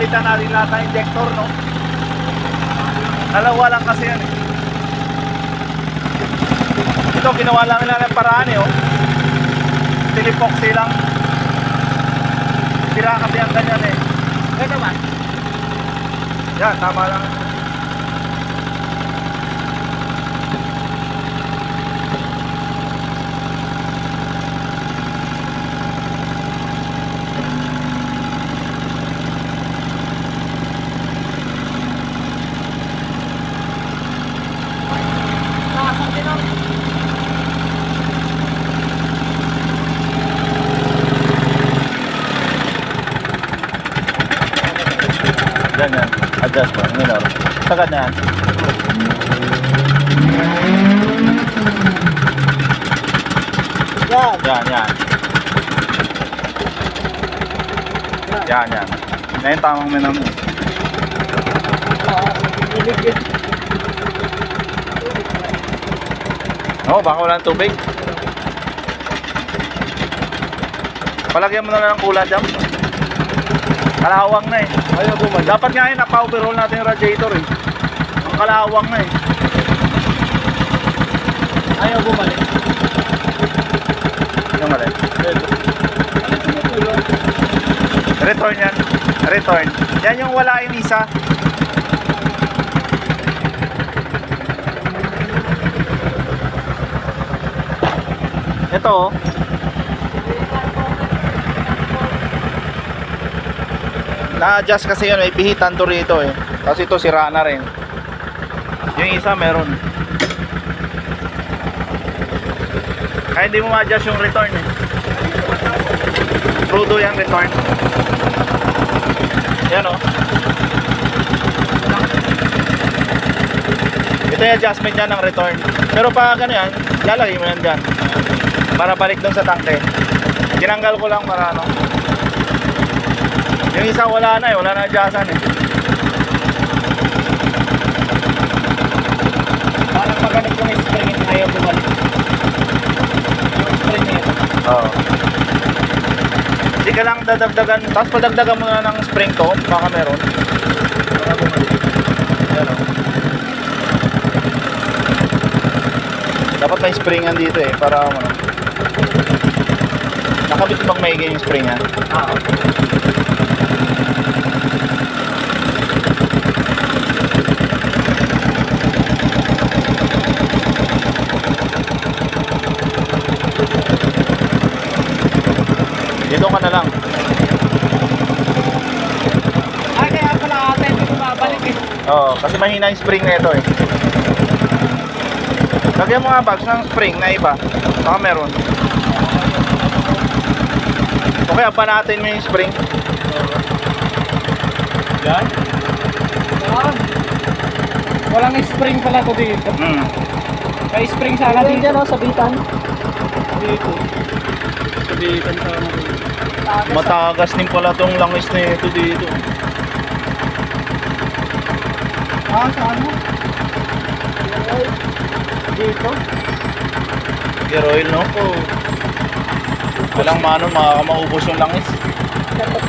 papalitan natin lahat ng injector, no? Dalawa lang kasi yan eh. Ito, ginawa lang nila ng paraan eh, oh. Tilipoxy lang. Tira kasi ang ganyan eh. Ito ba? Yan, tama lang. Ganyan, adjust mo, minor. Sagad na yan. Yan. Yan. Yan. Yan yung tamang minor mo. Oo, baka walang tubig. Palagyan mo na lang ng kulat dyan. Kalawang na eh. Ayaw bumalik. Dapat nga yun, napa-overhaul natin yung radiator eh. Ang kalawang na eh. Ayaw bumalik. Yung mali. Ito. Ano tumutulong? Return yan. Return. Yan yung wala yung isa. Ito oh. Na-adjust kasi yun, may pihitan to rito eh. Kasi ito sira na rin. Yung isa meron. Kaya hindi mo ma-adjust yung return eh. Crudo yung return. Yan oh. Ito yung adjustment dyan ng return. Pero pag ano yan, lalagay mo yan dyan para balik doon sa tangke. Tinanggal ko lang para ano. Yung isa wala na eh, wala na adjustan eh. Parang magaling kung spring it, ayaw bumalik. Yung spring nito. Oo. Hindi ka lang dadagdagan, tapos padagdagan mo na ng spring to, baka meron. Para bumalik. Ayan o. Dapat may springan dito eh, para ano. Nakabit bang maigi yung springan? Okay. Dito ka na lang. Ay, kaya pala ata hindi bumabalik eh. Oo, kasi mahina yung spring na ito eh. Lagyan mo nga bags ng spring na iba. Baka meron. Okay, abanatin mo yung spring. Yan? Walang spring pala ko dito. May spring sana dito. Dito, sabitan. Dito. Sabitan sana dito. Matagas din pala tong langis na ito dito. Saan mo? Dito? Gear oil no? Oo. Walang mano, makakamaubos yung langis. Dapat